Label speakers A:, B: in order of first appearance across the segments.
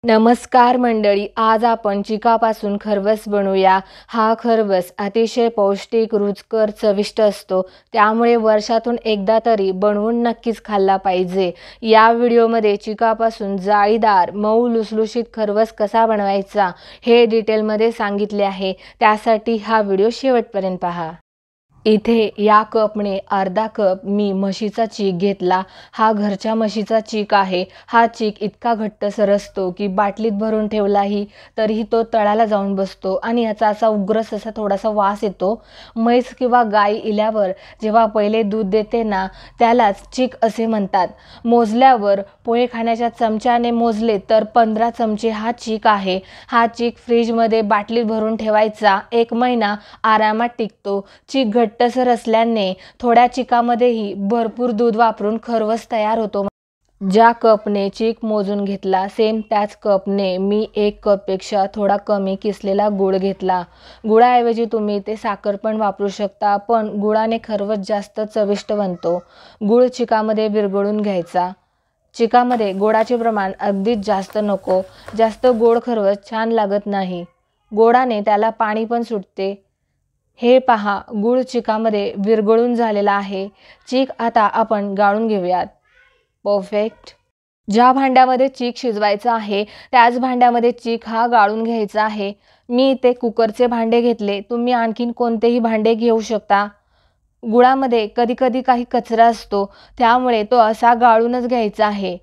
A: नमस्कार मंडळी, आज आपण चिकापासून खरवस बनवूया। हा खरवस अतिशय पौष्टिक, रुचकर, चविष्ट असतो, त्यामुळे वर्षातून एकदा तरी बनवून नक्कीच खाल्ला पाहिजे। या व्हिडिओमध्ये चिकापासून जाळीदार, मऊ, लुसलुशीत खरवस कसा बनवायचा हे डिटेलमध्ये सांगितले आहे, त्यासाठी हा व्हिडिओ शेवटपर्यंत पहा। इथे या कपने अर्धा कप मी म्हशीचा चीक घेतला। हा घरच्या म्हशीचा चीक आहे। हा चीक इतका घट्टसर असतो की बाटलीत भरून ठेवलाही तरीही तो तळाला जाऊन बसतो आणि याचा असा उग्रस असा थोडासा वास येतो। म्हैस किंवा गाय इल्यावर जेव्हा पहिले दूध देते ना, त्यालाच चीक असे म्हणतात। मोजल्यावर पोहे खाण्याच्या चमच्याने मोजले तर 15 चमचे हा चीक आहे। हा चीक फ्रीजमध्ये बाटलीत भरून ठेवायचा, 1 महिना आरामात टिकतो। चीक घट्टसर असल्याने थोड्या चिकामध्येही भरपूर दूध वापरून खरवस तयार होतो। ज्या कपने चीक मोजून घेतला, सेम त्याच कपने मी 1 कपपेक्षा थोडा कमी किसलेला गूळ घेतला। गुळाऐवजी तुम्ही ते साखर पण वापरू शकता, पण गुळाने खरवस जास्त चविष्ट बनतो। गूळ चिकामध्ये विरघळून घ्यायचा। चिकामध्ये गोडाचे प्रमाण अगदीच जास्त नको, जास्त गोड खरवस छान लागत नाही। गोडाने त्याला पाणी पण सुटते। हे पहा, गूळ चिकामध्ये विरघळून झालेला आहे। चीक आता आपण गाळून घेऊयात। परफेक्ट। ज्या भांड्यामध्ये चीक शिजवायचा आहे त्याच भांड्यामध्ये चीक हा गाळून घ्यायचा आहे। मी इथे कुकरचे भांडे घेतले, तुम्ही आणखीन कोणतेही भांडे घेऊ शकता। गुळामध्ये कधी काही कचरा असतो, त्यामुळे तो असा गाळूनच घ्यायचा आहे।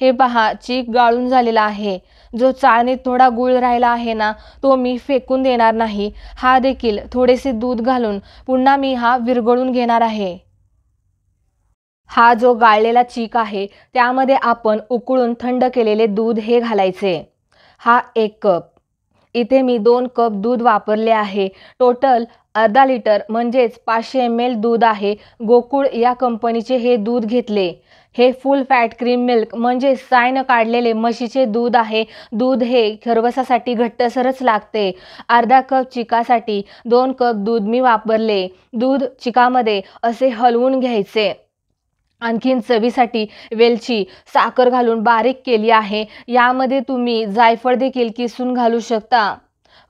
A: हे पहा, चीक गाळून झालेला आहे। जो चाळणीत थोडा गूळ राहिला आहे ना, तो मी फेकून देणार नाही। हा देखील थोडेसे दूध घालून पुन्हा मी हा विरघळून घेणार आहे। हा जो गाळलेला चीक आहे त्यामध्ये आपण उकळून थंड केलेले दूध हे घालायचे। हा 1 कप। इथे मी 2 कप दूध वापरले आहे। टोटल अर्धा लिटर म्हणजेच 500 ml दूध आहे। गोकुळ या कंपनीचे हे दूध घेतले। हे फुल फॅट क्रीम मिल्क म्हणजे साय न काढलेले म्हशीचे दूध आहे। दूध हे खरवसासाठी घट्टसरच लागते। अर्धा कप चिकासाठी 2 कप दूध मी वापरले। दूध चिकामध्ये असे हलवून घ्यायचे। आणखीन चवीसाठी वेलची, साखर घालून बारीक केली आहे। यामध्ये तुम्ही जायफळ देखील किसून घालू शकता।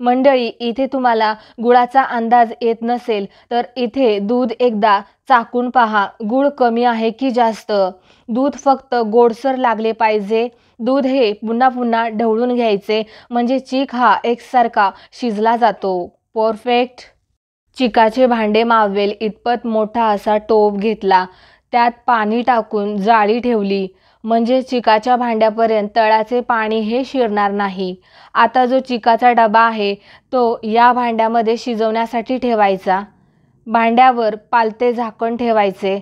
A: मंडळी, इथे तुम्हाला गुळाचा अंदाज येत नसेल तर इथे दूध एकदा चाखून पहा, गूळ कमी आहे की जास्त। दूध फक्त गोडसर लागले पाहिजे। दूध हे पुन्हा पुन्हा ढवळून घ्यायचे, म्हणजे चीक हा एकसारखा शिजला जातो। परफेक्ट। चिकाचे भांडे मावेल इतपत मोठा असा टोप घेतला, त्यात पाणी टाकून जाळी ठेवली, म्हणजे चिकाच्या भांड्यापर्यंत तळाचे पाणी हे शिरणार नाही। आता जो चिकाचा डबा आहे तो या भांड्यामध्ये शिजवण्यासाठी ठेवायचा। भांड्यावर पालते झाकण ठेवायचे।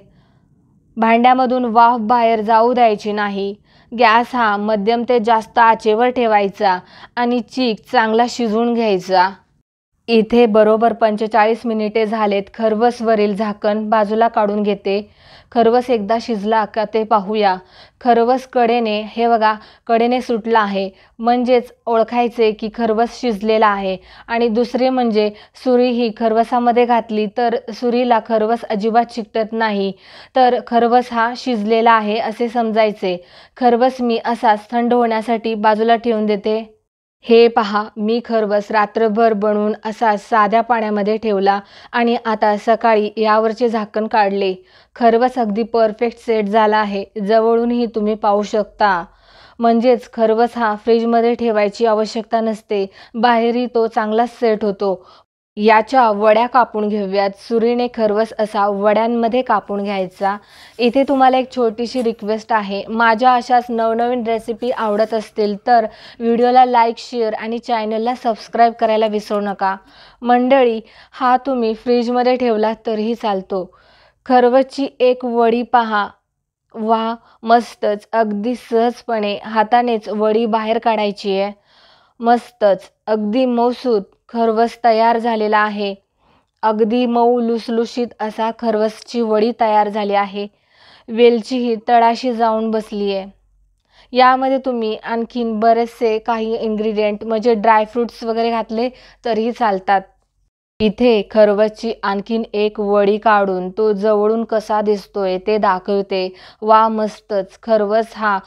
A: भांड्यामधून वाफ बाहेर जाऊ द्यायची नाही। गॅस हा मध्यम ते जास्त आचेवर ठेवायचा आणि चीक चांगला शिजवून घ्यायचा। इथे बरोबर 45 मिनिटे झालेत। खरवसवरील झाकण बाजूला काढून घेते। खरवस एकदा शिजला का ते पाहूया। खरवस कडेने, हे बघा, कडेने सुटला आहे, म्हणजेच ओळखायचे की खरवस शिजलेला आहे। आणि दुसरे म्हणजे सुरी ही खरवसामध्ये घातली तर सुरीला खरवस अजिबात चिकटत नाही, तर खरवस हा शिजलेला आहे असे समजायचे। खरवस मी असाच थंड होण्यासाठी बाजूला ठेवून देते। हे पहा, मी खरवस रात्रभर बनवून असा साध्या पाण्यामध्ये ठेवला आणि आता सकाळी यावरचे झाकण काढले। खरवस अगदी परफेक्ट सेट झाला आहे। जवळूनही तुम्ही पाहू शकता। म्हणजेच खरवस हा फ्रीजमध्ये ठेवायची आवश्यकता नसते, बाहेरही तो चांगलाच सेट होतो। याच्या वड्या कापून घेऊयात। सुरीने खरवस असा वड्यांमध्ये कापून घ्यायचा। इथे तुम्हाला एक छोटीशी रिक्वेस्ट आहे, माझ्या अशाच नवनवीन रेसिपी आवडत असतील तर व्हिडिओला लाईक, शेअर आणि चॅनलला सबस्क्राईब करायला विसरू नका। मंडळी, हा तुम्ही फ्रीजमध्ये ठेवला तरीही चालतो। खरवसची एक वडी पहा, वा, मस्तच। अगदी सहजपणे हातानेच वडी बाहेर काढायची आहे। मस्तच, अगदी मऊसूत खरवस तयार झालेला आहे। अगदी मऊ, लुसलुशीत असा खरवसची वडी तयार झाली आहे। वेलची ही तळाशी जाऊन बसली आहे। यामध्ये तुम्ही आणखीन बरेचसे काही इन्ग्रेडियंट म्हणजे ड्रायफ्रुट्स वगैरे घातले तरीही चालतात। इथे खरवसची आणखीन एक वडी काढून तो जवळून कसा दिसतोय ते दाखवते. वा मस्तच! खरवस हा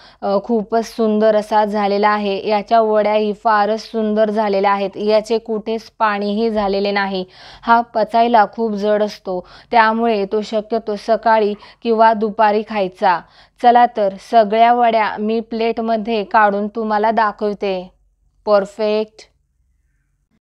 A: खूपच सुंदर असा झालेला आहे. याच्या वड्याही फारच सुंदर झालेल्या आहेत. याचे कुठेच पाणीही झालेले नाही. हा पचायला खूप जड असतो, त्यामुळे तो शक्यतो सकाळी किंवा दुपारी खायचा. चला तर सगळ्या वड्या मी प्लेटमध्ये काढून तुम्हाला दाखवते. परफेक्ट!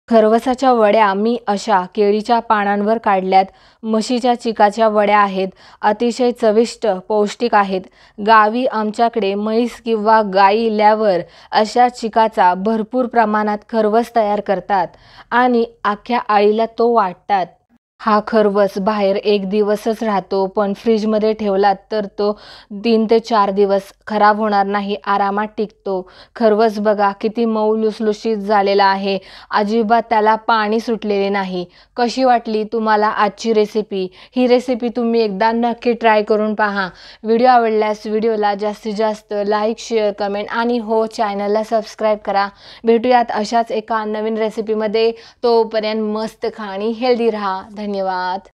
A: खरवसाच्या वड्या मी अशा केळीच्या पानांवर काढल्यात. म्हशीच्या चिकाच्या वड्या आहेत. अतिशय चविष्ट, पौष्टिक आहेत. गावी आमच्याकडे म्हैस किंवा गाई इल्यावर अशा चिकाचा भरपूर प्रमाणात खरवस तयार करतात आणि अख्ख्या आळीला तो वाटतात. हा खरवस बाहेर 1 दिवसच राहतो, पण फ्रीजमध्ये ठेवलात तर तो 3 ते 4 दिवस खराब होणार नाही, आरामात टिकतो. खरवस बघा किती मऊ लुसलुशीत झालेला आहे. अजिबात त्याला पाणी सुटलेले नाही. कशी वाटली तुम्हाला आजची रेसिपी? ही रेसिपी तुम्ही एकदा नक्की ट्राय करून पहा. व्हिडिओ आवडल्यास व्हिडिओला जास्तीत जास्त लाईक, शेअर, कमेंट आणि हो, चॅनलला सबस्क्राईब करा. भेटूयात अशाच एका नवीन रेसिपीमध्ये. तोपर्यंत मस्त खा आणि हेल्दी राहा. धन्यवाद.